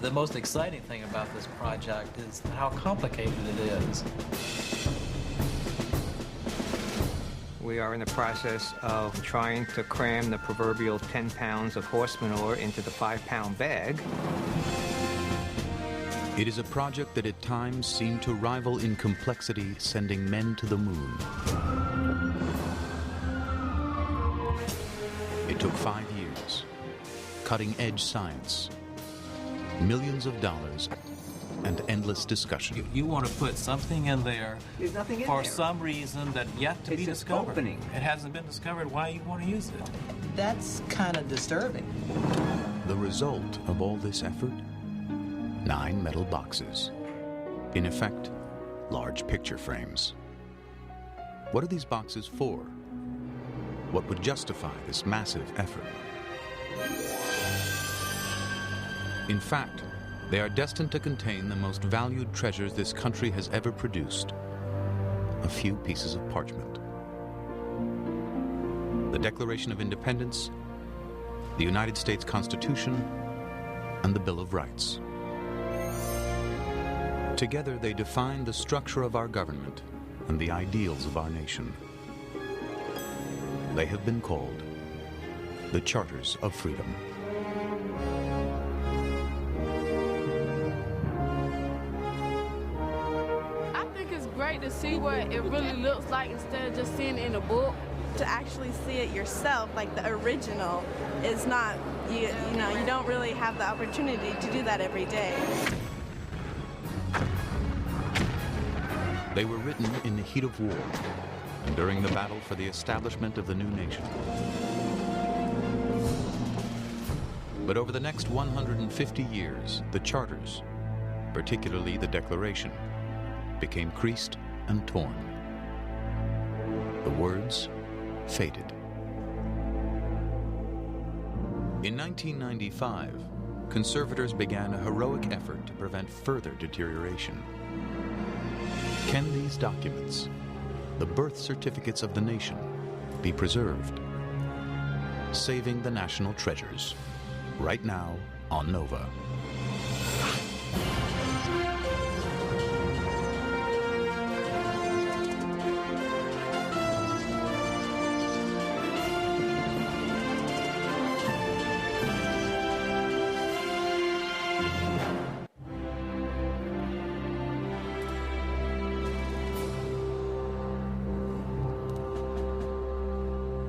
The most exciting thing about this project is how complicated it is. We are in the process of trying to cram the proverbial 10 pounds of horse manure into the 5-pound bag. It is a project that at times seemed to rival in complexity sending men to the moon. It took 5 years, cutting-edge science, millions of dollars, and endless discussion. You want to put something in there for some reason that yet to be discovered. Opening. It hasn't been discovered why you want to use it. That's kind of disturbing. The result of all this effort? 9 metal boxes. In effect, large picture frames. What are these boxes for? What would justify this massive effort? In fact, they are destined to contain the most valued treasures this country has ever produced. A few pieces of parchment. The Declaration of Independence, the United States Constitution, and the Bill of Rights. Together, they define the structure of our government and the ideals of our nation. They have been called the Charters of Freedom. I think it's great to see what it really looks like instead of just seeing it in a book. To actually see it yourself, like the original, is not, you know, you don't really have the opportunity to do that every day. They were written in the heat of war and during the battle for the establishment of the new nation. But over the next 150 years, the charters, particularly the Declaration, became creased and torn. The words faded. In 1995, conservators began a heroic effort to prevent further deterioration. Can these documents, the birth certificates of the nation, be preserved? Saving the national treasures, right now on Nova.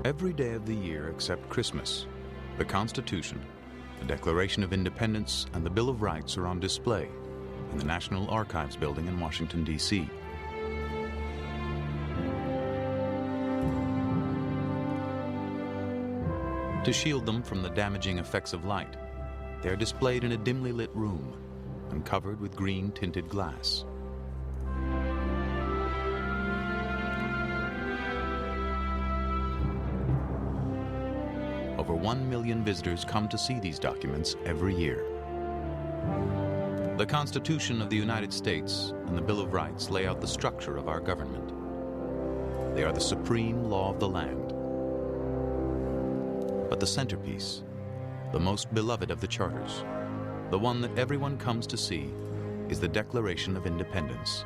Every day of the year except Christmas, the Constitution, the Declaration of Independence, and the Bill of Rights are on display in the National Archives building in Washington, D.C. To shield them from the damaging effects of light, they are displayed in a dimly lit room and covered with green tinted glass. Over 1 million visitors come to see these documents every year. The Constitution of the United States and the Bill of Rights lay out the structure of our government. They are the supreme law of the land. But the centerpiece, the most beloved of the charters, the one that everyone comes to see, is the Declaration of Independence.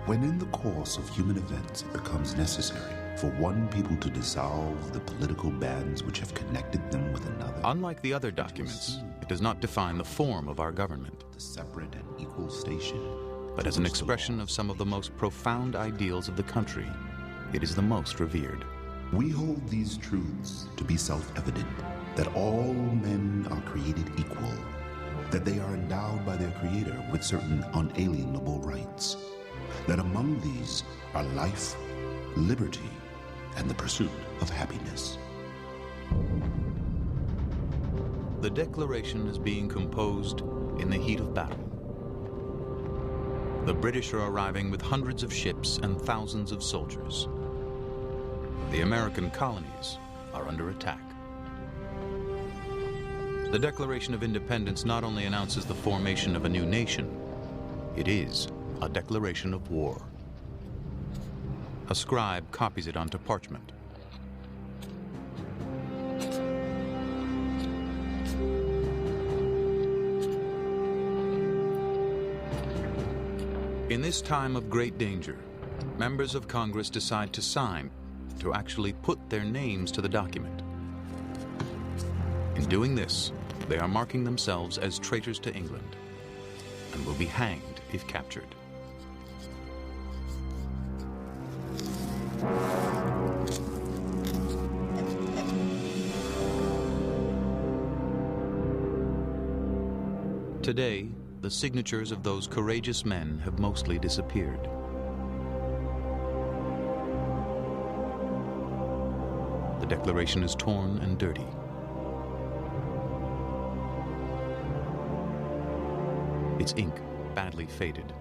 When in the course of human events it becomes necessary for one people to dissolve the political bands which have connected them with another. Unlike the other documents, it does not define the form of our government, The separate and equal station. but as an expression of some of the most profound ideals of the country, it is the most revered. We hold these truths to be self-evident, that all men are created equal, that they are endowed by their Creator with certain unalienable rights, that among these are life, liberty, and the pursuit of happiness. The Declaration is being composed in the heat of battle. The British are arriving with hundreds of ships and thousands of soldiers. The American colonies are under attack. The Declaration of Independence not only announces the formation of a new nation, it is a declaration of war. A scribe copies it onto parchment. In this time of great danger, members of Congress decide to sign, to actually put their names to the document. In doing this, they are marking themselves as traitors to England and will be hanged if captured. Today, the signatures of those courageous men have mostly disappeared. The Declaration is torn and dirty. Its ink badly faded,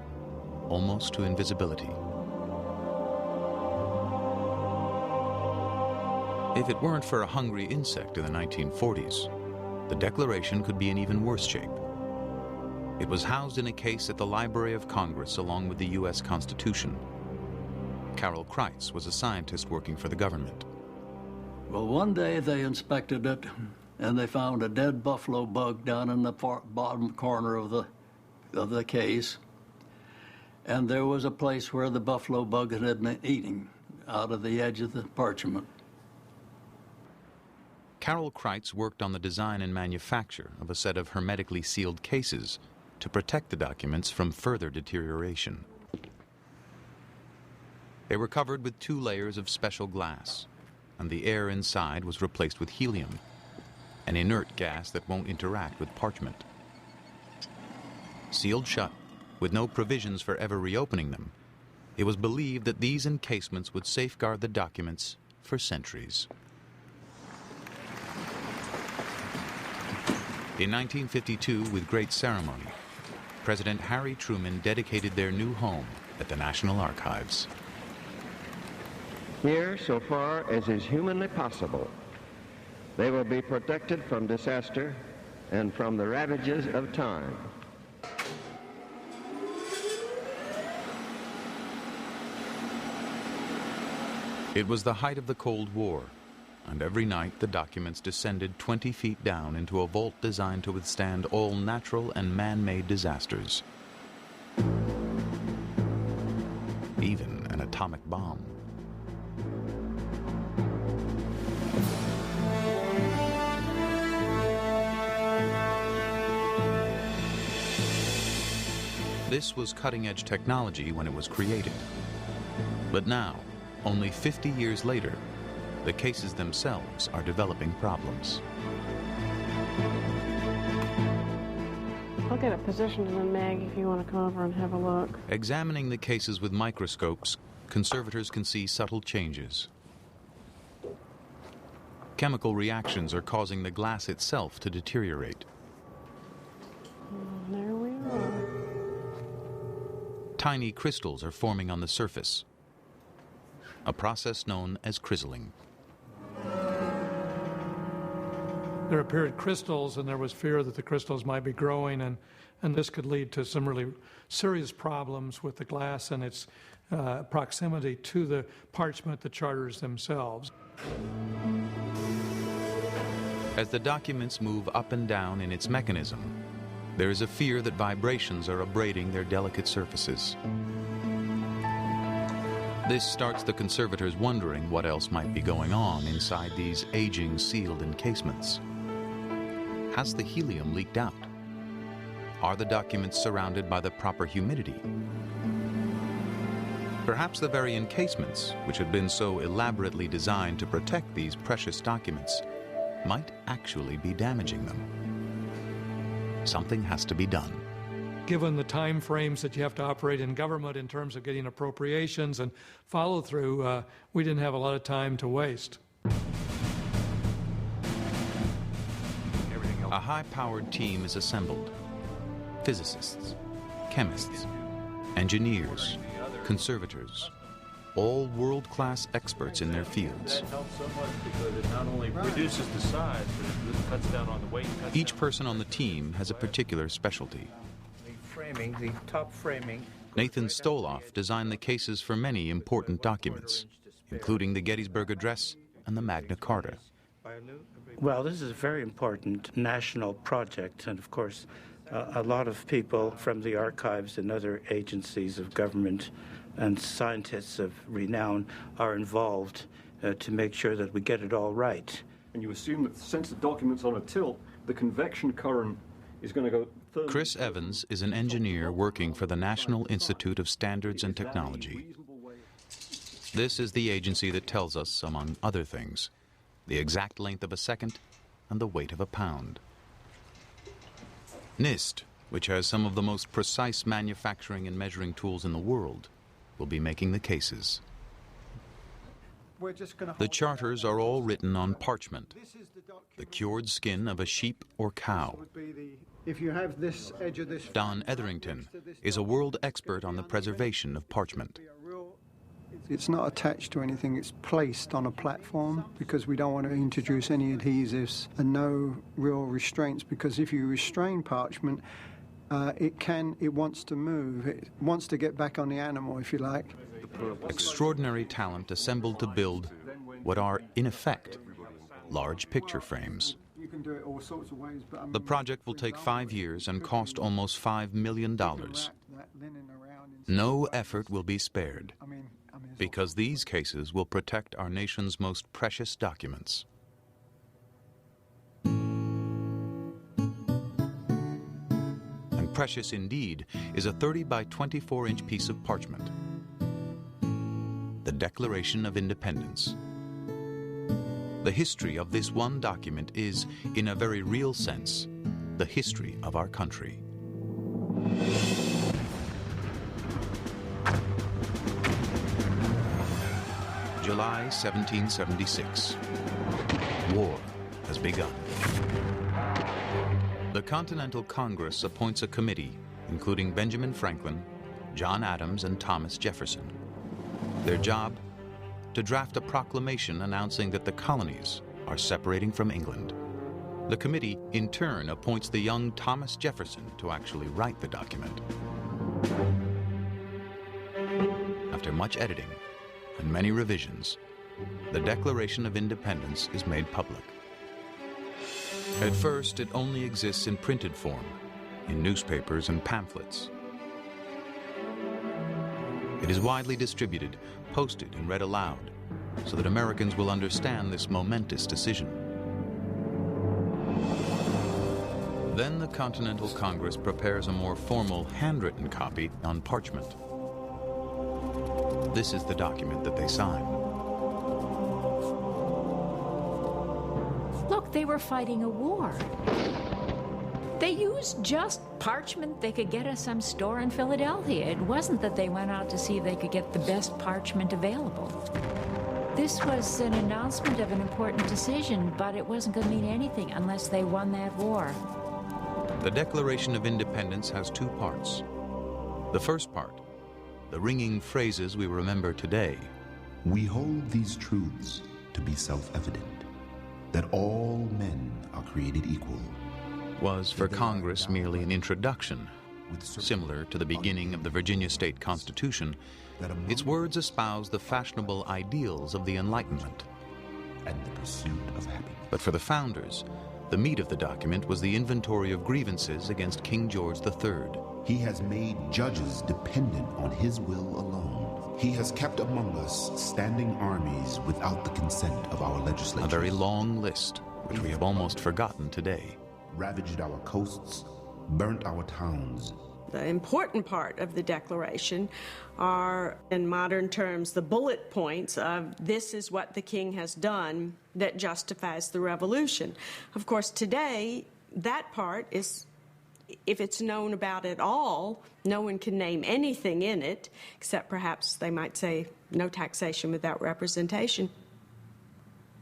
almost to invisibility. If it weren't for a hungry insect in the 1940s, the Declaration could be in even worse shape. It was housed in a case at the Library of Congress along with the U.S. Constitution. Carol Kreitz was a scientist working for the government. Well, one day they inspected it, and they found a dead buffalo bug down in the bottom corner of the case. And there was a place where the buffalo bug had been eating out of the edge of the parchment. Carol Kreitz worked on the design and manufacture of a set of hermetically sealed cases to protect the documents from further deterioration. They were covered with 2 layers of special glass, and the air inside was replaced with helium, an inert gas that won't interact with parchment. Sealed shut, with no provisions for ever reopening them, it was believed that these encasements would safeguard the documents for centuries. In 1952, with great ceremony, President Harry Truman dedicated their new home at the National Archives. Here, so far as is humanly possible, they will be protected from disaster and from the ravages of time. It was the height of the Cold War, and every night the documents descended 20 feet down into a vault designed to withstand all natural and man-made disasters. Even an atomic bomb. This was cutting-edge technology when it was created. But now, only 50 years later, the cases themselves are developing problems. I'll get it positioned in the mag if you want to come over and have a look. Examining the cases with microscopes, conservators can see subtle changes. Chemical reactions are causing the glass itself to deteriorate. And there we are. Tiny crystals are forming on the surface, a process known as chrysaling. There appeared crystals, and there was fear that the crystals might be growing, and this could lead to some really serious problems with the glass and its proximity to the parchment, the charters themselves. As the documents move up and down in its mechanism, there is a fear that vibrations are abrading their delicate surfaces. This starts the conservators wondering what else might be going on inside these aging sealed encasements. Has the helium leaked out? Are the documents surrounded by the proper humidity? Perhaps the very encasements, which had been so elaborately designed to protect these precious documents, might actually be damaging them. Something has to be done. Given the time frames that you have to operate in government in terms of getting appropriations and follow through, we didn't have a lot of time to waste. A high-powered team is assembled. Physicists, chemists, engineers, conservators, all world-class experts in their fields. That helps so much because it not only reduces the size, but it cuts down on the weight. Each person on the team has a particular specialty. The top framing. Nathan Stoloff designed the cases for many important documents, including the Gettysburg Address and the Magna Carta. Well, this is a very important national project, and of course, A lot of people from the archives and other agencies of government and scientists of renown are involved to make sure that we get it all right. And you assume that since the document's on a tilt, the convection current is going to go further. Chris Evans is an engineer working for the National Institute of Standards and Technology. This is the agency that tells us, among other things, the exact length of a second and the weight of a pound. NIST, which has some of the most precise manufacturing and measuring tools in the world, will be making the cases. The charters are all written on parchment, the cured skin of a sheep or cow. If you have this edge of this, Don Etherington is a world expert on the preservation of parchment. it's not attached to anything, it's placed on a platform because we don't want to introduce any adhesives and no real restraints, because if you restrain parchment, it wants to move, it wants to get back on the animal, if you like. Extraordinary talent assembled to build what are, in effect, large picture frames. You can do it all sorts of ways, but the project will take 5 years and cost almost $5 million. No effort will be spared, because these cases will protect our nation's most precious documents. And precious indeed is a 30 by 24-inch piece of parchment, the Declaration of Independence. The history of this one document is, in a very real sense, the history of our country. July 1776. War has begun. The Continental Congress appoints a committee, including Benjamin Franklin, John Adams, and Thomas Jefferson. Their job? To draft a proclamation announcing that the colonies are separating from England. The committee, in turn, appoints the young Thomas Jefferson to actually write the document. After much editing and many revisions, the Declaration of Independence is made public. At first, it only exists in printed form, in newspapers and pamphlets. It is widely distributed, posted, and read aloud, so that Americans will understand this momentous decision. Then the Continental Congress prepares a more formal, handwritten copy on parchment. This is the document that they sign. Look, they were fighting a war. They used just parchment they could get at some store in Philadelphia. It wasn't that they went out to see if they could get the best parchment available. This was an announcement of an important decision, but it wasn't going to mean anything unless they won that war. The Declaration of Independence has two parts. The first part, the ringing phrases we remember today. We hold these truths to be self-evident, that all men are created equal. Was for Congress merely an introduction, similar to the beginning of the Virginia State Constitution. Its words espouse the fashionable ideals of the Enlightenment and the pursuit of happiness. But for the founders, the meat of the document was the inventory of grievances against King George III. He has made judges dependent on his will alone. He has kept among us standing armies without the consent of our legislatures. A very long list, which we have almost forgotten today. Ravaged our coasts, burnt our towns. The important part of the Declaration are, in modern terms, the bullet points of this is what the king has done that justifies the revolution. Of course, today, that part is, if it's known about at all, no one can name anything in it, except perhaps they might say no taxation without representation.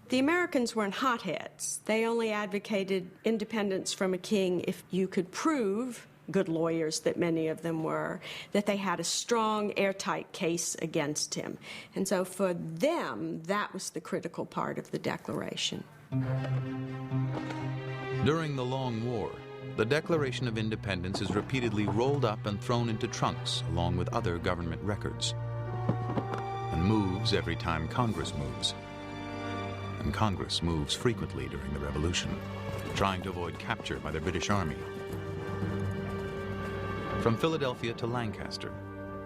The Americans weren't hotheads. They only advocated independence from a king if you could prove, good lawyers that many of them were, that they had a strong, airtight case against him. And so for them, that was the critical part of the Declaration. During the Long War, the Declaration of Independence is repeatedly rolled up and thrown into trunks along with other government records, and moves every time Congress moves. And Congress moves frequently during the Revolution, trying to avoid capture by the British Army. from Philadelphia to Lancaster,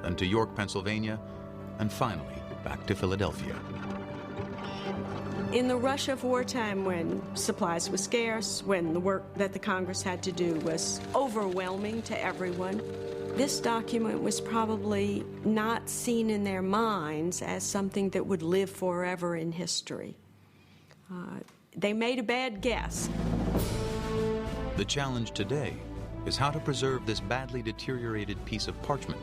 then to York, Pennsylvania, and finally back to Philadelphia. In the rush of wartime, when supplies were scarce, when the work that the Congress had to do was overwhelming to everyone, this document was probably not seen in their minds as something that would live forever in history. They made a bad guess. The challenge today is how to preserve this badly deteriorated piece of parchment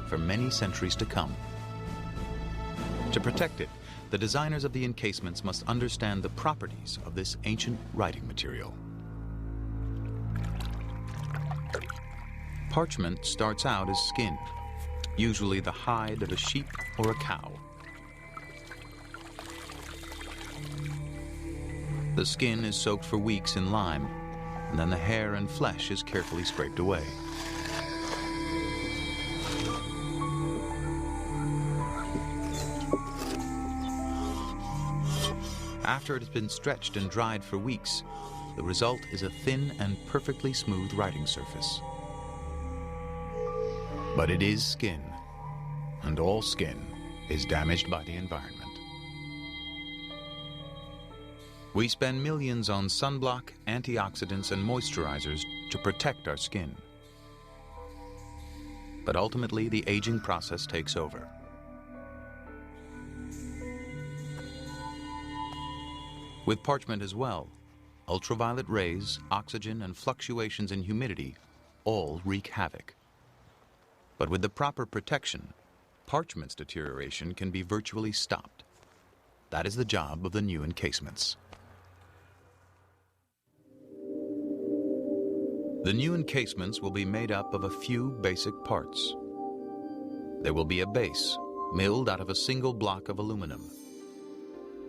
for many centuries to come. To protect it, the designers of the encasements must understand the properties of this ancient writing material. Parchment starts out as skin, usually the hide of a sheep or a cow. The skin is soaked for weeks in lime, and then the hair and flesh is carefully scraped away. After it has been stretched and dried for weeks, the result is a thin and perfectly smooth writing surface. But it is skin, and all skin is damaged by the environment. We spend millions on sunblock, antioxidants, and moisturizers to protect our skin. But ultimately, the aging process takes over. With parchment as well, ultraviolet rays, oxygen, and fluctuations in humidity all wreak havoc. But with the proper protection, parchment's deterioration can be virtually stopped. That is the job of the new encasements. The new encasements will be made up of a few basic parts. There will be a base, milled out of a single block of aluminum,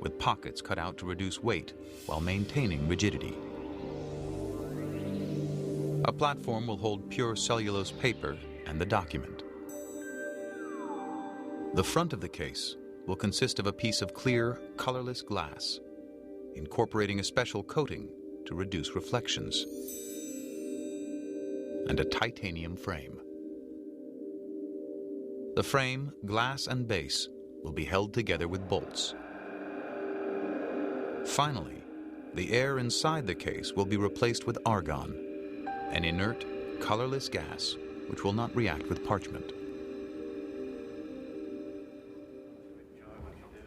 with pockets cut out to reduce weight while maintaining rigidity. A platform will hold pure cellulose paper and the document. The front of the case will consist of a piece of clear, colorless glass, incorporating a special coating to reduce reflections, and a titanium frame. The frame, glass, and base will be held together with bolts. Finally, the air inside the case will be replaced with argon, an inert, colorless gas which will not react with parchment.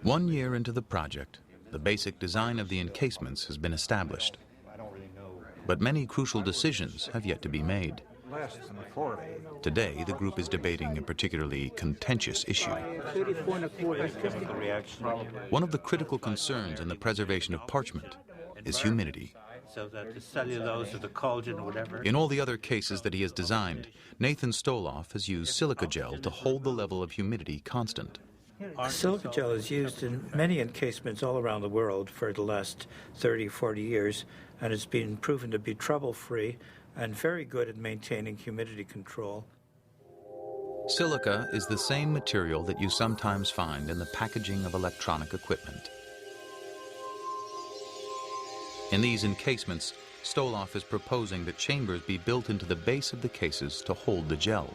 1 year into the project, the basic design of the encasements has been established. But many crucial decisions have yet to be made. Today, the group is debating a particularly contentious issue. One of the critical concerns in the preservation of parchment is humidity. So that the cellulose or the collagen or whatever. In all the other cases that he has designed, Nathan Stoloff has used silica gel to hold the level of humidity constant. Silica gel is used in many encasements all around the world for the last 30, 40 years, and it's been proven to be trouble-free and very good at maintaining humidity control. Silica is the same material that you sometimes find in the packaging of electronic equipment. In these encasements, Stoloff is proposing that chambers be built into the base of the cases to hold the gel.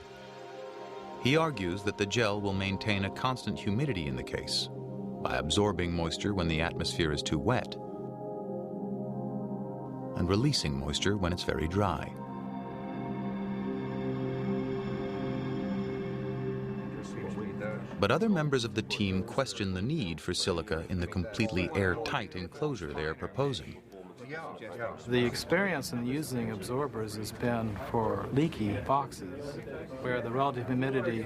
He argues that the gel will maintain a constant humidity in the case by absorbing moisture when the atmosphere is too wet and releasing moisture when it's very dry. But other members of the team question the need for silica in the completely airtight enclosure they are proposing. The experience in using absorbers has been for leaky boxes, where the relative humidity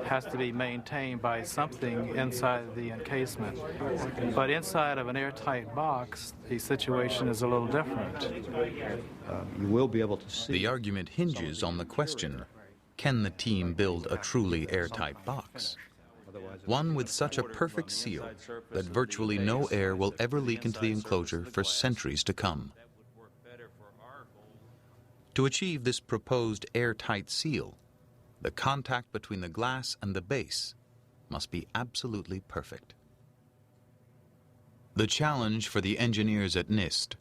has to be maintained by something inside the encasement. But inside of an airtight box, the situation is a little different. You will be able to see. The argument hinges on the question, can the team build a truly airtight box? One with such a perfect seal that virtually no air will ever leak into the enclosure for centuries to come. To achieve this proposed airtight seal, the contact between the glass and the base must be absolutely perfect. The challenge for the engineers at NIST: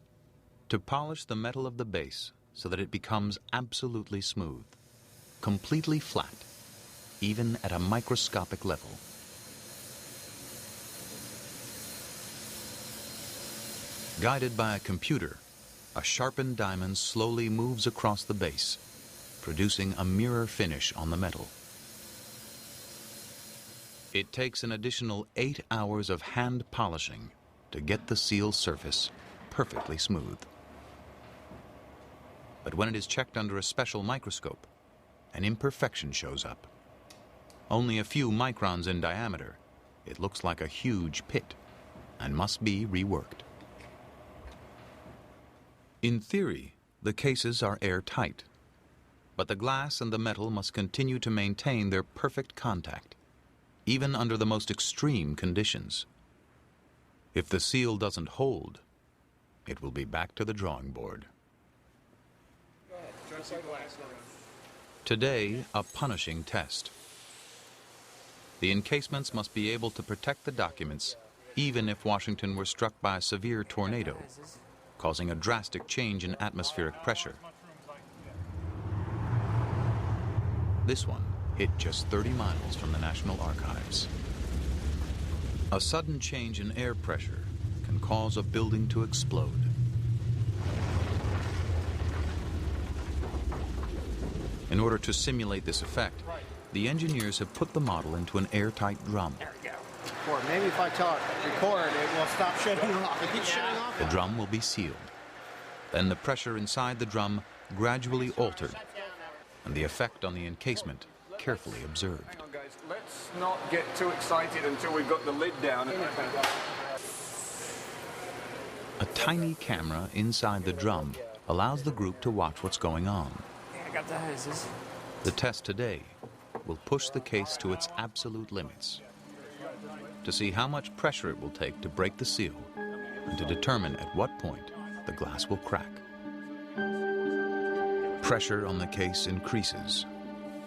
to polish the metal of the base so that it becomes absolutely smooth. completely flat, even at a microscopic level. Guided by a computer, a sharpened diamond slowly moves across the base, producing a mirror finish on the metal. It takes an additional 8 hours of hand polishing to get the seal surface perfectly smooth. But when it is checked under a special microscope, an imperfection shows up. Only a few microns in diameter, it looks like a huge pit and must be reworked. In theory, the cases are airtight, but the glass and the metal must continue to maintain their perfect contact, even under the most extreme conditions. If the seal doesn't hold, it will be back to the drawing board. Today, a punishing test. The encasements must be able to protect the documents even if Washington were struck by a severe tornado, causing a drastic change in atmospheric pressure. This one hit just 30 miles from the National Archives. A sudden change in air pressure can cause a building to explode. In order to simulate this effect, the engineers have put the model into an airtight drum. Or maybe if I tell it record, it will stop shutting off. It keeps shutting off. The drum will be sealed. Then the pressure inside the drum gradually altered, and the effect on the encasement carefully observed. Hang on, guys. Let's not get too excited until we've got the lid down. A tiny camera inside the drum allows the group to watch what's going on. I got the hoses. The test today will push the case to its absolute limits to see how much pressure it will take to break the seal and to determine at what point the glass will crack. Pressure on the case increases.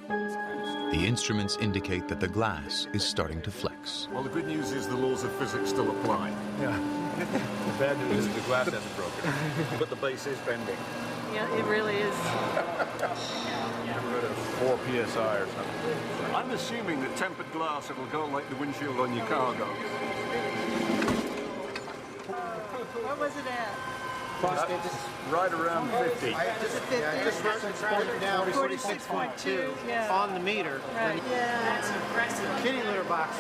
The instruments indicate that the glass is starting to flex. Well, the good news is the laws of physics still apply. Yeah. The bad news is the glass hasn't broken. But the base is bending. Yeah, it really is. Get rid of 4 psi or something. I'm assuming that tempered glass, it will go like the windshield on your car goes. What was it at? Right around 50. Just now 46.2 on the meter. Right. Yeah. That's impressive. Kitty litter box.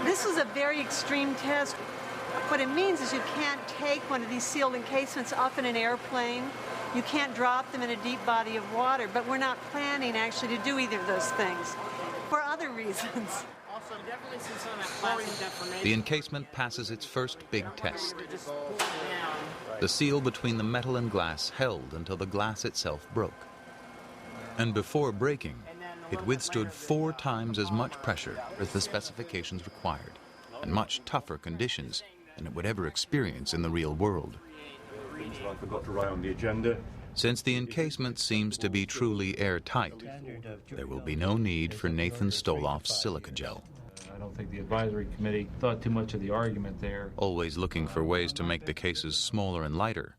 This was a very extreme test. What it means is you can't take one of these sealed encasements up in an airplane. You can't drop them in a deep body of water, but we're not planning actually to do either of those things for other reasons. Also, definitely since on that plastic deformation. The encasement passes its first big test. The seal between the metal and glass held until the glass itself broke. And before breaking, it withstood 4 times as much pressure as the specifications required, and much tougher conditions than it would ever experience in the real world. I forgot to write on the agenda. Since the encasement seems to be truly airtight, there will be no need for Nathan Stoloff's silica gel. I don't think the advisory committee thought too much of the argument there. Always looking for ways to make the cases smaller and lighter,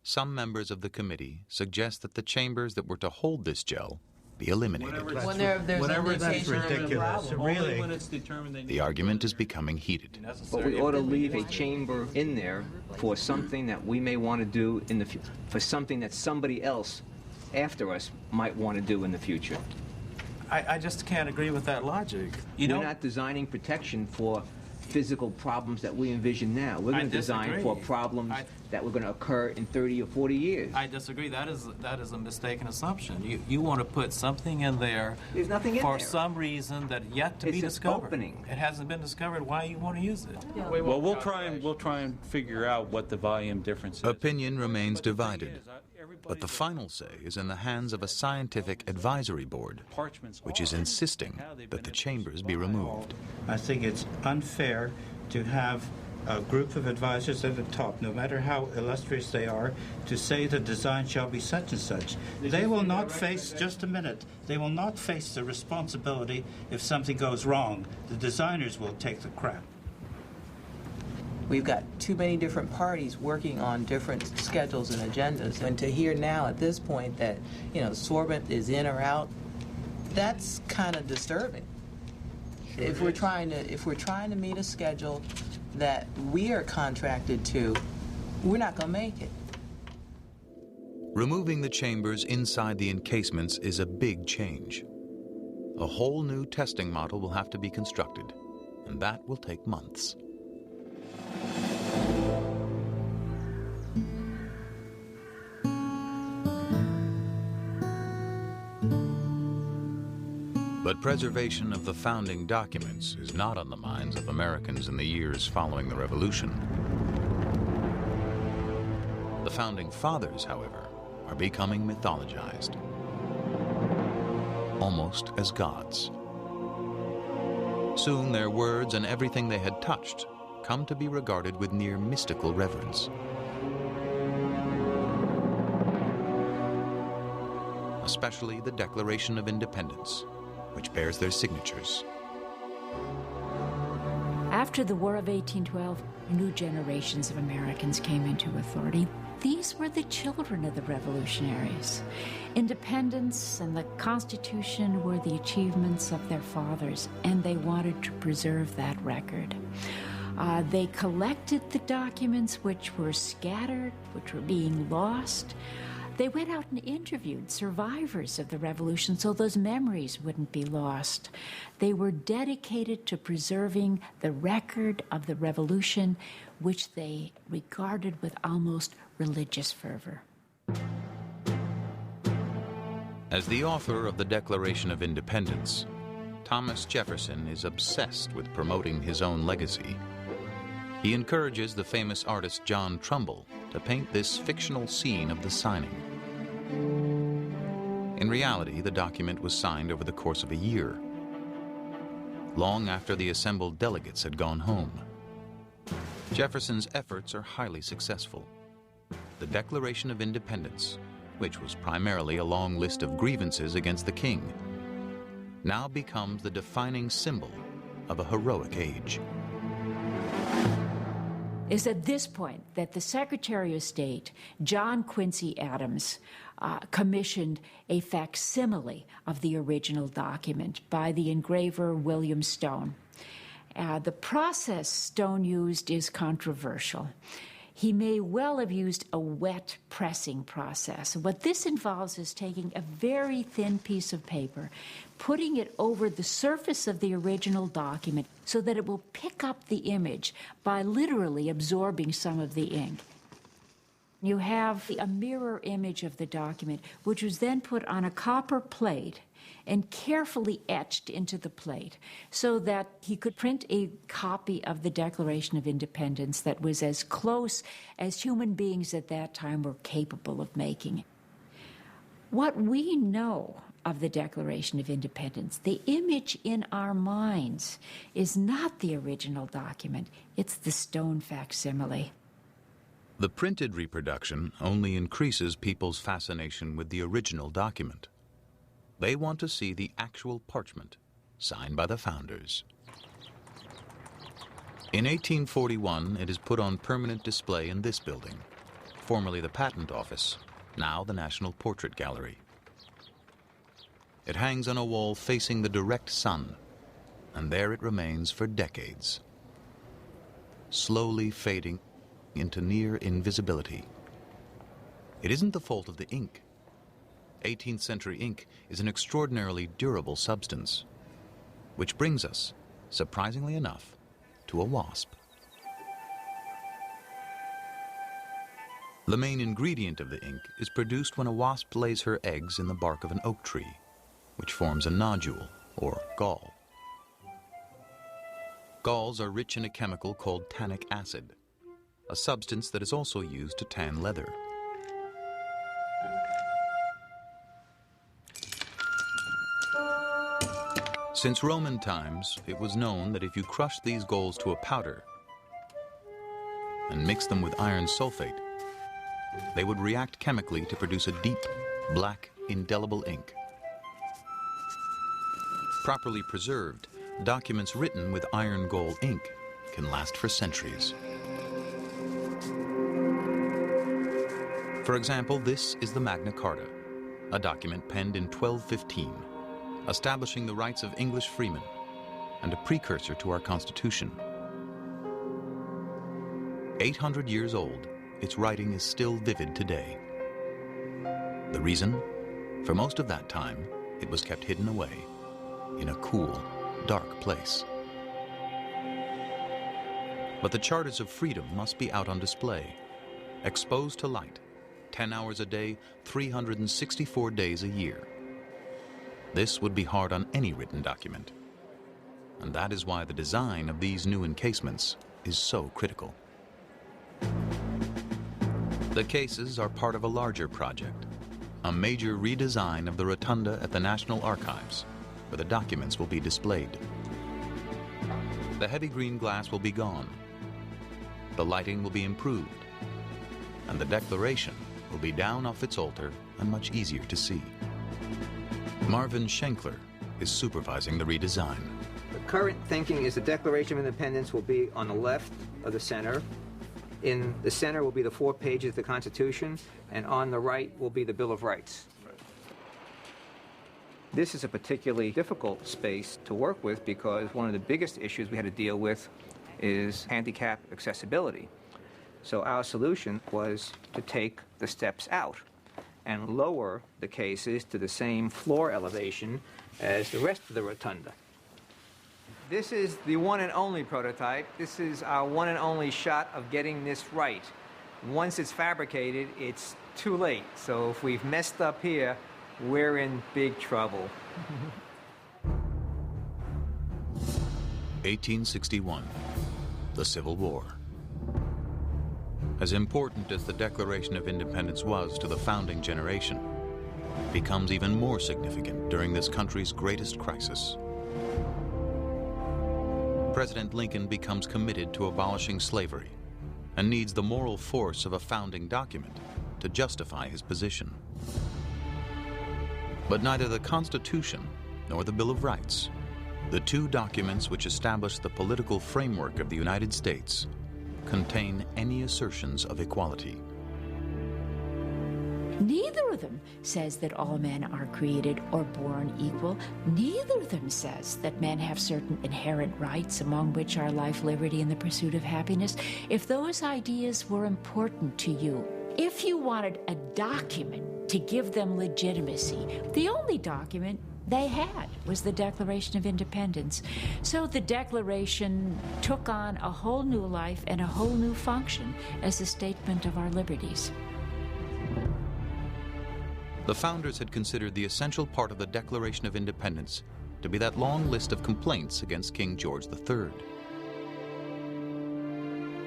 some members of the committee suggest that the chambers that were to hold this gel be eliminated. Whenever that's ridiculous, really. The argument is becoming heated. But we ought to leave a chamber in there for something that we may want to do in the future, for something that somebody else after us might want to do in the future. I just can't agree with that logic. We're not designing protection for physical problems that we envision now. We're going to design for problems that were going to occur in 30 or 40 years. I disagree. That is a mistaken assumption. You want to put something in there There's nothing in for there. some reason that yet to be discovered. Opening. It hasn't been discovered. Why you want to use it? Yeah. Well, we'll try and figure out what the volume difference is. Opinion remains divided, but the final say is in the hands of a scientific advisory board, which is insisting that the chambers be removed. I think it's unfair to have a group of advisors at the top, no matter how illustrious they are, to say the design shall be such and such. They will not face, just a minute, they will not face the responsibility if something goes wrong. The designers will take the crap. We've got too many different parties working on different schedules and agendas. And to hear now at this point that, sorbent is in or out, That's kind of disturbing. Sure if we're trying to meet a schedule that we are contracted to, we're not going to make it. Removing the chambers inside the encasements is a big change. A whole new testing model will have to be constructed, and that will take months. But preservation of the founding documents is not on the minds of Americans in the years following the Revolution. The Founding Fathers, however, are becoming mythologized, almost as gods. Soon their words and everything they had touched come to be regarded with near mystical reverence. Especially the Declaration of Independence, which bears their signatures. After the War of 1812, new generations of Americans came into authority. These were the children of the revolutionaries. Independence and the Constitution were the achievements of their fathers, and they wanted to preserve that record. They collected the documents which were scattered, which were being lost. They went out and interviewed survivors of the revolution so those memories wouldn't be lost. They were dedicated to preserving the record of the revolution, which they regarded with almost religious fervor. As the author of the Declaration of Independence, Thomas Jefferson is obsessed with promoting his own legacy. He encourages the famous artist John Trumbull to paint this fictional scene of the signing. In reality, the document was signed over the course of a year, long after the assembled delegates had gone home. Jefferson's efforts are highly successful. The Declaration of Independence, which was primarily a long list of grievances against the king, now becomes the defining symbol of a heroic age. It's at this point that the Secretary of State, John Quincy Adams, commissioned a facsimile of the original document by the engraver William Stone. The process Stone used is controversial. He may well have used a wet pressing process. What this involves is taking a very thin piece of paper, putting it over the surface of the original document so that it will pick up the image by literally absorbing some of the ink. You have a mirror image of the document, which was then put on a copper plate and carefully etched into the plate so that he could print a copy of the Declaration of Independence that was as close as human beings at that time were capable of making. What we know of the Declaration of Independence, the image in our minds, is not the original document, it's the Stone facsimile. The printed reproduction only increases people's fascination with the original document. They want to see the actual parchment, signed by the founders. In 1841, it is put on permanent display in this building, formerly the Patent Office, now the National Portrait Gallery. It hangs on a wall facing the direct sun, and there it remains for decades, slowly fading into near invisibility. It isn't the fault of the ink. 18th century ink is an extraordinarily durable substance, which brings us, surprisingly enough, to a wasp. The main ingredient of the ink is produced when a wasp lays her eggs in the bark of an oak tree, which forms a nodule, or gall. Galls are rich in a chemical called tannic acid, a substance that is also used to tan leather. Since Roman times, it was known that if you crushed these galls to a powder and mixed them with iron sulfate, they would react chemically to produce a deep, black, indelible ink. Properly preserved, documents written with iron gall ink can last for centuries. For example, this is the Magna Carta, a document penned in 1215, establishing the rights of English freemen and a precursor to our Constitution. 800 years old, its writing is still vivid today. The reason? For most of that time, it was kept hidden away in a cool, dark place. But the charters of freedom must be out on display, exposed to light, 10 hours a day, 364 days a year. This would be hard on any written document, and that is why the design of these new encasements is so critical. The cases are part of a larger project, a major redesign of the rotunda at the National Archives, where the documents will be displayed. The heavy green glass will be gone, the lighting will be improved, and the Declaration will be down off its altar and much easier to see. Marvin Schenkler is supervising the redesign. The current thinking is the Declaration of Independence will be on the left of the center. In the center will be the 4 pages of the Constitution, and on the right will be the Bill of Rights. This is a particularly difficult space to work with because one of the biggest issues we had to deal with is handicap accessibility. So our solution was to take the steps out and lower the cases to the same floor elevation as the rest of the rotunda. This is the one and only prototype. This is our one and only shot of getting this right. Once it's fabricated, it's too late. So if we've messed up here, we're in big trouble. 1861, the Civil War. As important as the Declaration of Independence was to the founding generation, it becomes even more significant during this country's greatest crisis. President Lincoln becomes committed to abolishing slavery and needs the moral force of a founding document to justify his position. But neither the Constitution nor the Bill of Rights, the two documents which establish the political framework of the United States, contain any assertions of equality. Neither of them says that all men are created or born equal. Neither of them says that men have certain inherent rights, among which are life, liberty, and the pursuit of happiness. If those ideas were important to you, if you wanted a document to give them legitimacy, the only document they had was the Declaration of Independence. So the Declaration took on a whole new life and a whole new function as a statement of our liberties. The founders had considered the essential part of the Declaration of Independence to be that long list of complaints against King George III.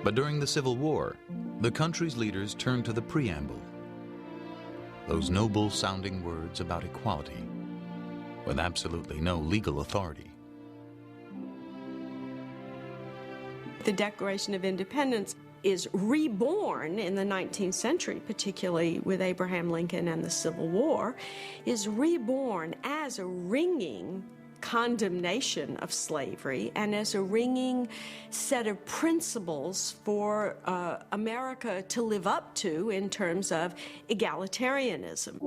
But during the Civil War, the country's leaders turned to the preamble, those noble-sounding words about equality, with absolutely no legal authority. The Declaration of Independence is reborn in the 19th century, particularly with Abraham Lincoln and the Civil War, is reborn as a ringing condemnation of slavery and as a ringing set of principles for America to live up to in terms of egalitarianism.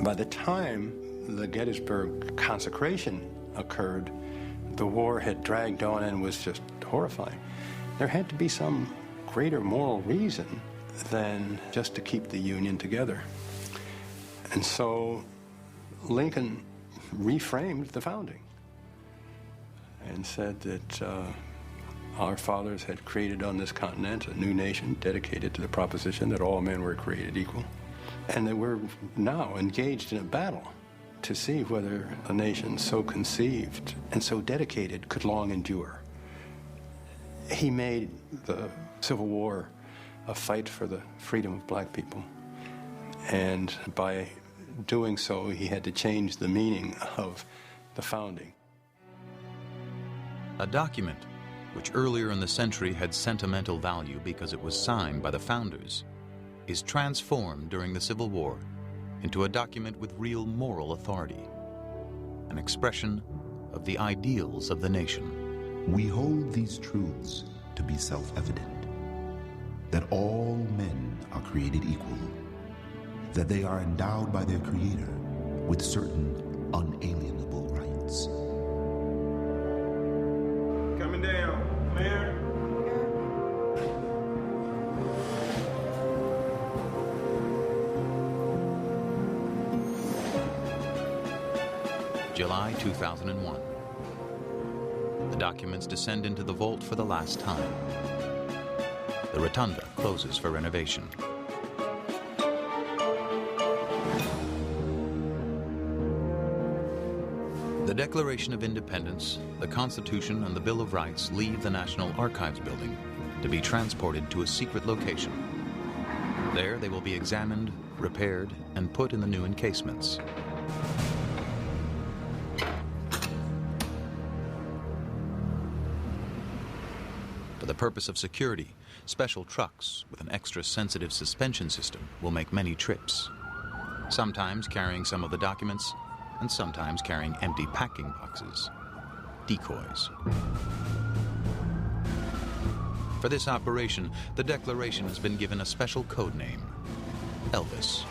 By the time the Gettysburg consecration occurred, the war had dragged on and was just horrifying. There had to be some greater moral reason than just to keep the Union together. And so Lincoln reframed the founding and said that our fathers had created on this continent a new nation dedicated to the proposition that all men were created equal, and that we're now engaged in a battle to see whether a nation so conceived and so dedicated could long endure. He made the Civil War a fight for the freedom of black people, and by doing so, he had to change the meaning of the founding. A document which earlier in the century had sentimental value because it was signed by the founders is transformed during the Civil War into a document with real moral authority, an expression of the ideals of the nation. We hold these truths to be self-evident, that all men are created equal, that they are endowed by their Creator with certain unalienable rights. Coming down. Clear. July 2001. The documents descend into the vault for the last time. The rotunda closes for renovation. The Declaration of Independence, the Constitution, and the Bill of Rights leave the National Archives building to be transported to a secret location. There they will be examined, repaired, and put in the new encasements. For the purpose of security, special trucks with an extra sensitive suspension system will make many trips, sometimes carrying some of the documents and sometimes carrying empty packing boxes, decoys. For this operation, the Declaration has been given a special code name, Elvis.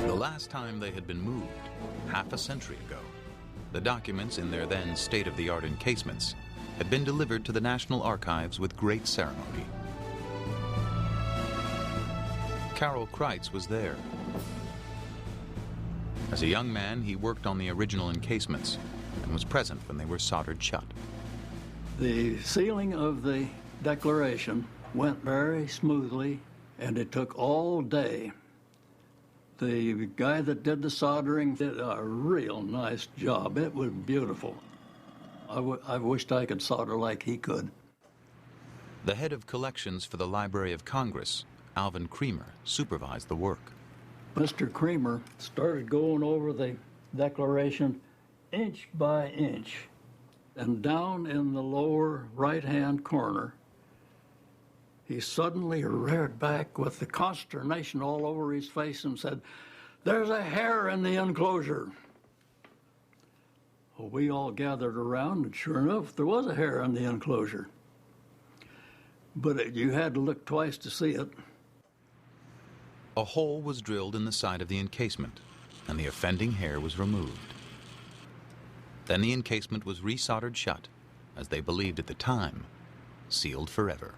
The last time they had been moved, half a century ago, the documents in their then state-of-the-art encasements had been delivered to the National Archives with great ceremony. Carol Kreitz was there. As a young man, he worked on the original encasements and was present when they were soldered shut. The sealing of the Declaration went very smoothly, and it took all day. The guy that did the soldering did a real nice job. It was beautiful. I wished I could solder like he could. The head of collections for the Library of Congress, Alvin Creamer, supervised the work. Mr. Creamer started going over the Declaration inch by inch, and down in the lower right-hand corner, he suddenly reared back with the consternation all over his face and said, "There's a hair in the enclosure." Well, we all gathered around, and sure enough, there was a hair in the enclosure. But you had to look twice to see it. A hole was drilled in the side of the encasement, and the offending hair was removed. Then the encasement was resoldered shut, as they believed at the time, sealed forever.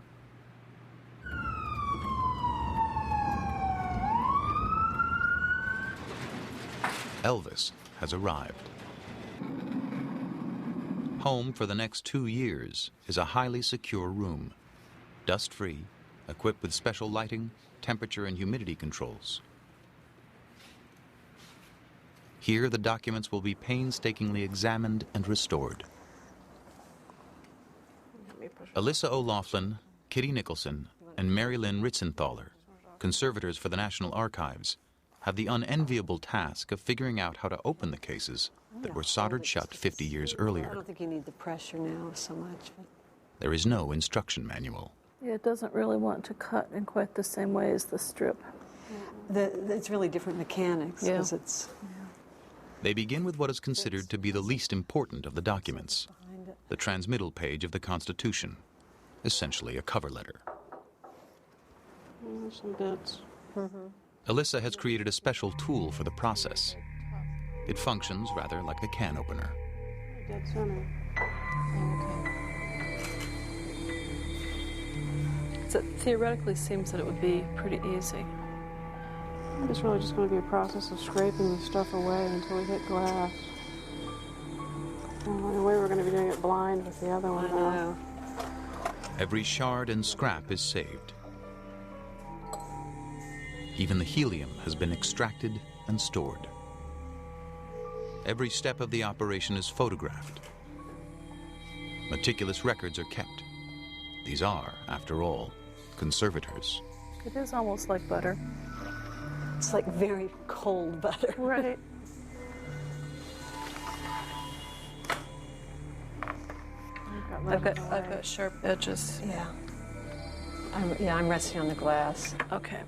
Elvis has arrived. Home for the next 2 years is a highly secure room, dust-free, equipped with special lighting, temperature and humidity controls. Here, the documents will be painstakingly examined and restored. Alyssa O'Loughlin, Kitty Nicholson, and Mary Lynn Ritzenthaler, conservators for the National Archives, have the unenviable task of figuring out how to open the cases that were soldered shut 50 years earlier. I don't think you need the pressure now so much. But There is no instruction manual. Yeah, it doesn't really want to cut in quite the same way as the strip. it's really different mechanics. Yeah. 'Cause it's, They begin with what is considered to be the least important of the documents, the transmittal page of the Constitution, essentially a cover letter. Some bits. Alyssa has created a special tool for the process. It functions rather like a can opener. Dead center. So it theoretically seems that it would be pretty easy. It's really just going to be a process of scraping the stuff away until we hit glass. Well, in a way, we're going to be doing it blind with the other one. I know. Every shard and scrap is saved. Even the helium has been extracted and stored. Every step of the operation is photographed. Meticulous records are kept. These are, after all, conservators. It is almost like butter. It's like very cold butter. Right. I've got sharp edges. Yeah. I'm resting on the glass. Okay.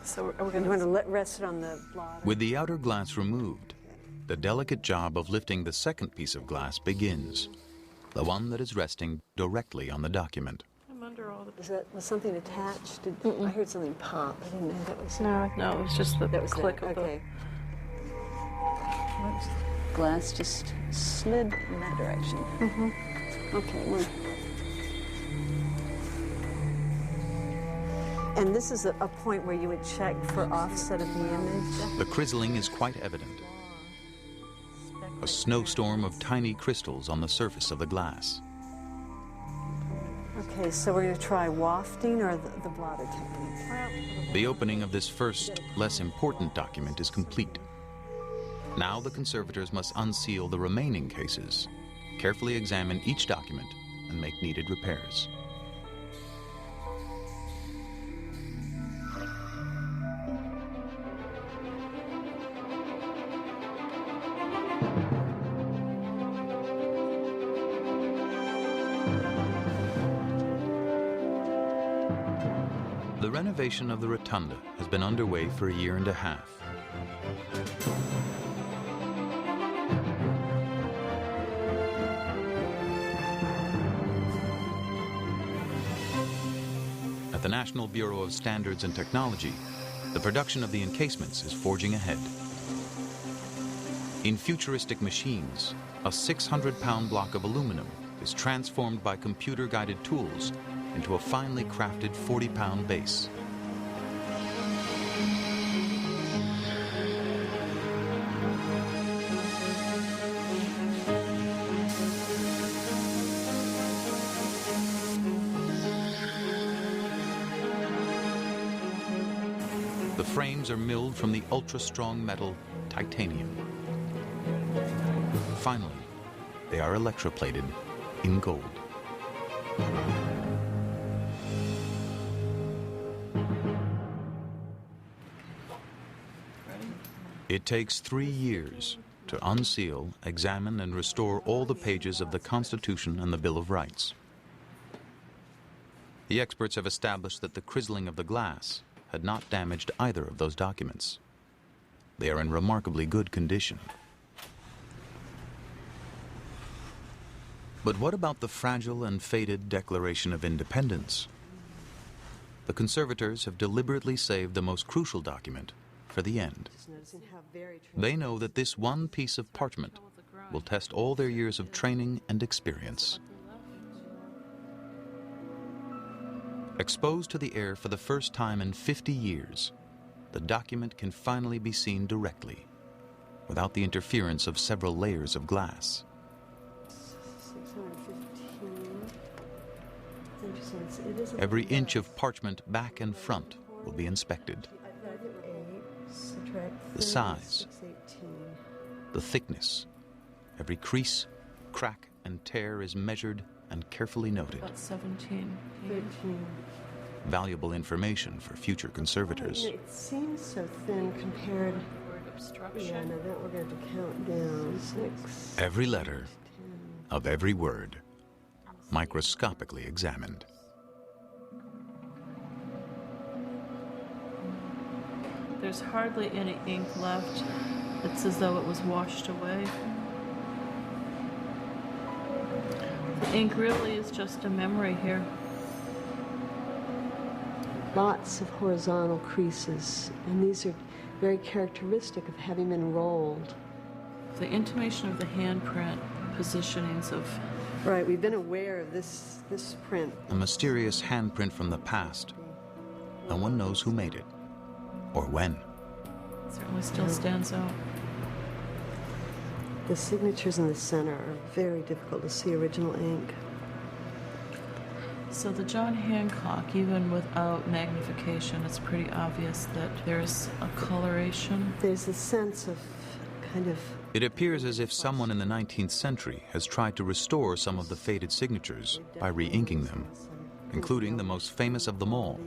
So are we You going want to rest it on the blotter? With the outer glass removed, the delicate job of lifting the second piece of glass begins, the one that is resting directly on the document. I'm under all the... Was something attached? I heard something pop. I didn't know that was... No, it was just the click of okay. Glass just slid in that direction. Okay. And this is a point where you would check for offset of the image? The crizzling is quite evident. A snowstorm of tiny crystals on the surface of the glass. Okay, so we're going to try wafting or the blotter technique? The opening of this first, less important document is complete. Now the conservators must unseal the remaining cases, carefully examine each document, and make needed repairs. The renovation of the rotunda has been underway for a year and a half. At the National Bureau of Standards and Technology, the production of the encasements is forging ahead. In futuristic machines, a 600-pound block of aluminum is transformed by computer-guided tools into a finely crafted 40-pound base. The frames are milled from the ultra-strong metal titanium. Finally, they are electroplated in gold. It takes 3 years to unseal, examine, and restore all the pages of the Constitution and the Bill of Rights. The experts have established that the crizzling of the glass had not damaged either of those documents. They are in remarkably good condition. But what about the fragile and faded Declaration of Independence? The conservators have deliberately saved the most crucial document for the end. They know that this one piece of parchment will test all their years of training and experience. Exposed to the air for the first time in 50 years, the document can finally be seen directly, without the interference of several layers of glass. 615. Every inch of parchment back and front will be inspected. The size, the thickness, every crease, crack, and tear is measured and carefully noted. About 17. 13. Valuable information for future conservators. It seems so thin compared. Obstruction. Yeah, no, that we're going to count down. 6. Every letter of every word microscopically examined. There's hardly any ink left. It's as though it was washed away. The ink really is just a memory here. Lots of horizontal creases, and these are very characteristic of having been rolled. The intimation of the handprint, positionings of... Right, we've been aware of this print. A mysterious handprint from the past. No one knows who made it, or when. It certainly still stands out. The signatures in the center are very difficult to see original ink. So the John Hancock, even without magnification, it's pretty obvious that there's a coloration. There's a sense of kind of... It appears as if someone in the 19th century has tried to restore some of the faded signatures by re-inking them, including the most famous of them all,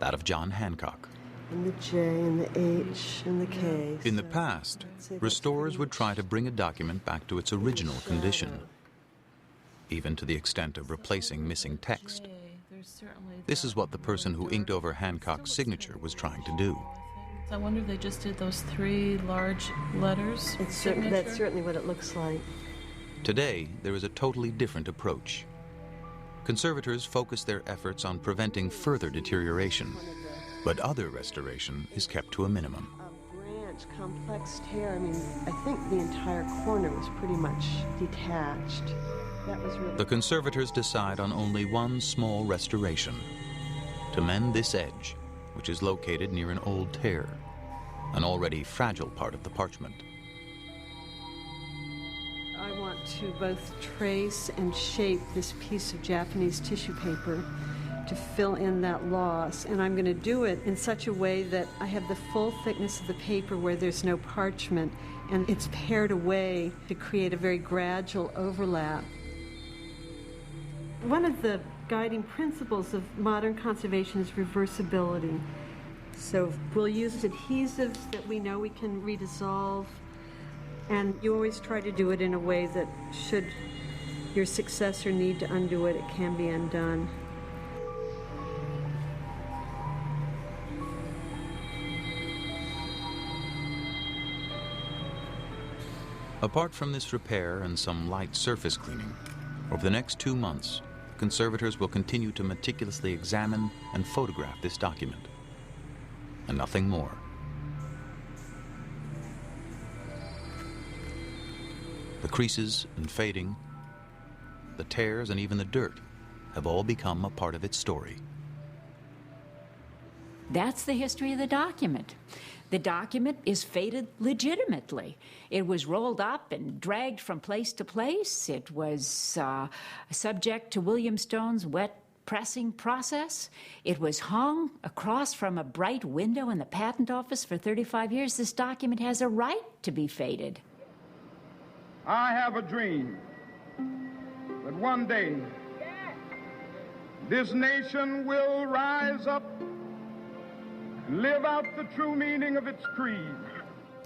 that of John Hancock. And the J and the H and the K. In the past, restorers would try to bring a document back to its original condition, even to the extent of replacing missing text. This is what the person who inked over Hancock's signature was trying to do. I wonder if they just did those 3 large letters. That's certainly what it looks like. Today, there is a totally different approach. Conservators focus their efforts on preventing further deterioration, but other restoration is kept to a minimum. Branch, complex tear. I mean, I think the entire corner was pretty much detached. That was really... The conservators decide on only one small restoration, to mend this edge, which is located near an old tear, an already fragile part of the parchment. I want to both trace and shape this piece of Japanese tissue paper to fill in that loss, and I'm going to do it in such a way that I have the full thickness of the paper where there's no parchment, and it's pared away to create a very gradual overlap. One of the guiding principles of modern conservation is reversibility. So we'll use adhesives that we know we can redissolve, and you always try to do it in a way that should your successor need to undo it, it can be undone. Apart from this repair and some light surface cleaning, over the next 2 months, conservators will continue to meticulously examine and photograph this document, and nothing more. The creases and fading, the tears and even the dirt have all become a part of its story. That's the history of the document. The document is faded legitimately. It was rolled up and dragged from place to place. It was subject to William Stone's wet pressing process. It was hung across from a bright window in the patent office for 35 years. This document has a right to be faded. I have a dream that one day this nation will rise up and live out the true meaning of its creed.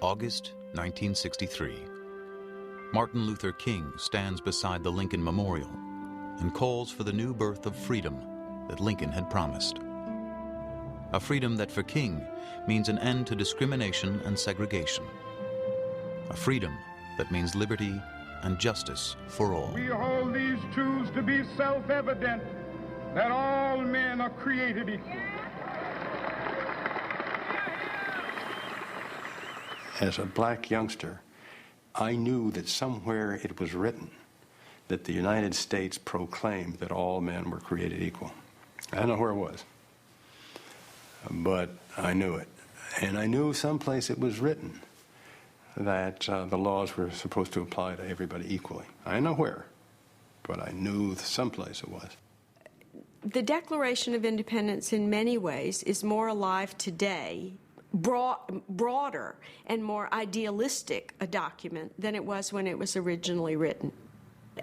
August 1963. Martin Luther King stands beside the Lincoln Memorial and calls for the new birth of freedom that Lincoln had promised. A freedom that for King means an end to discrimination and segregation. A freedom that means liberty and justice for all. We hold these truths to be self-evident, that all men are created equal. As a black youngster, I knew that somewhere it was written that the United States proclaimed that all men were created equal. I don't know where it was, but I knew it. And I knew someplace it was written that the laws were supposed to apply to everybody equally. I don't know where, but I knew someplace it was. The Declaration of Independence in many ways is more alive today, broader and more idealistic a document than it was when it was originally written.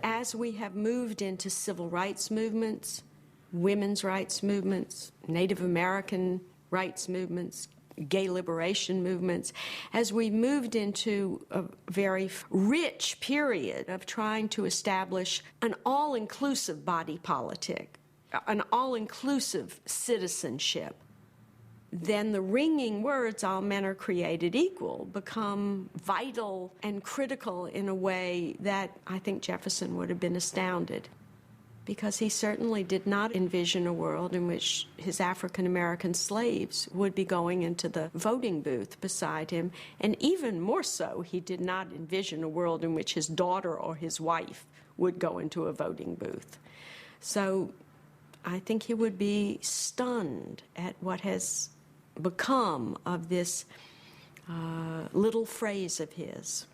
As we have moved into civil rights movements, women's rights movements, Native American rights movements, gay liberation movements, as we moved into a very rich period of trying to establish an all-inclusive body politic, an all-inclusive citizenship, then the ringing words, all men are created equal, become vital and critical in a way that I think Jefferson would have been astounded, because he certainly did not envision a world in which his African-American slaves would be going into the voting booth beside him, and even more so, he did not envision a world in which his daughter or his wife would go into a voting booth. So I think he would be stunned at what has become of this little phrase of his.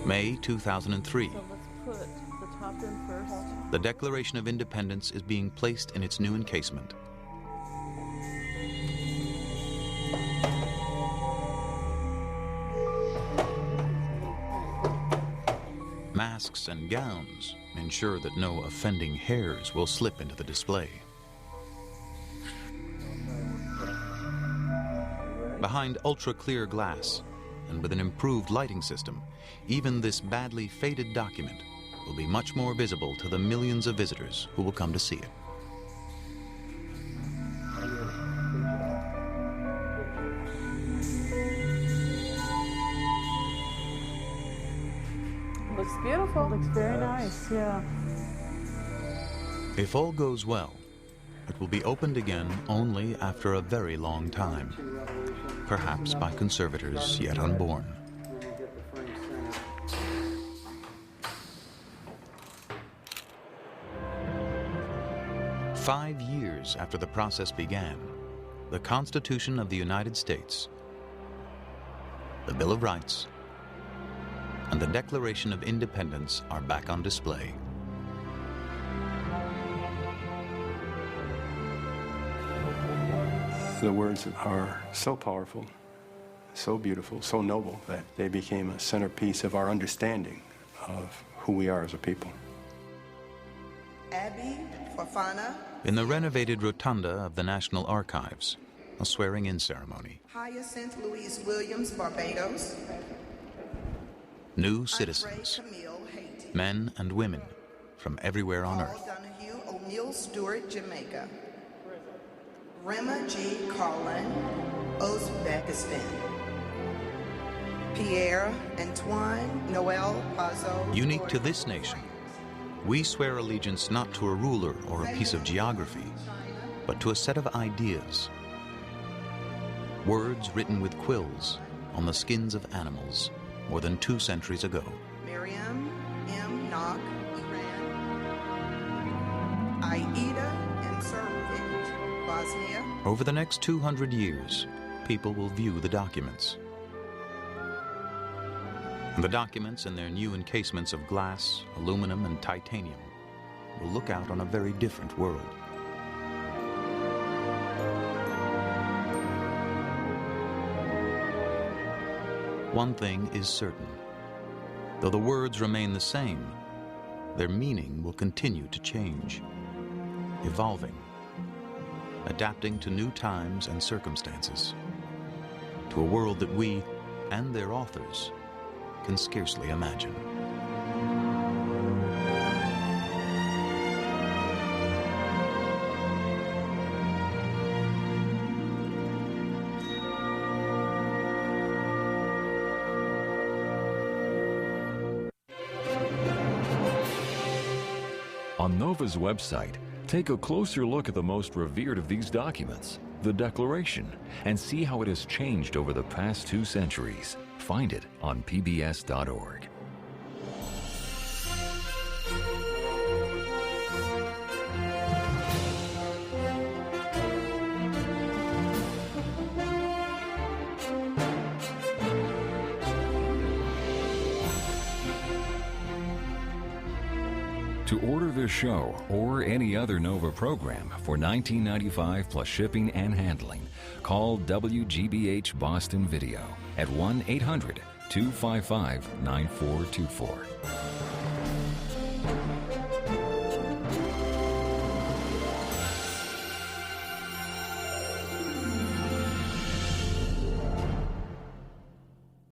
May 2003. So let's put the top in first. The Declaration of Independence is being placed in its new encasement. Masks and gowns ensure that no offending hairs will slip into the display. Behind ultra-clear glass and with an improved lighting system, even this badly faded document will be much more visible to the millions of visitors who will come to see it. Looks beautiful. Looks very nice, yeah. If all goes well, it will be opened again only after a very long time, perhaps by conservators yet unborn. "5 years after the process began, the Constitution of the United States, the Bill of Rights, and the Declaration of Independence are back on display. The words are so powerful, so beautiful, so noble that they became a centerpiece of our understanding of who we are as a people. Abby Fafana. In the renovated rotunda of the National Archives, a swearing-in ceremony. Hyacinth Louise Williams, Barbados. New citizens, men and women from everywhere on Paul earth. Donahue O'Neill Stewart, Jamaica. Rema G. Carlin, Uzbekistan. Pierre Antoine Noel Pazo. Unique to this nation, we swear allegiance not to a ruler or a piece of geography, but to a set of ideas. Words written with quills on the skins of animals more than 2 centuries ago. Miriam M. Nok, Iran. Aida M. Servic, Bosnia. Over the next 200 years, people will view the documents. And the documents in their new encasements of glass, aluminum, and titanium will look out on a very different world. One thing is certain. Though the words remain the same, their meaning will continue to change, evolving, adapting to new times and circumstances, to a world that we and their authors can scarcely imagine. On NOVA's website, take a closer look at the most revered of these documents, the Declaration, and see how it has changed over the past 2 centuries. Find it on pbs.org. To order this show or any other NOVA program for $19.95 plus shipping and handling, call WGBH Boston Video at 1-800-255-9424.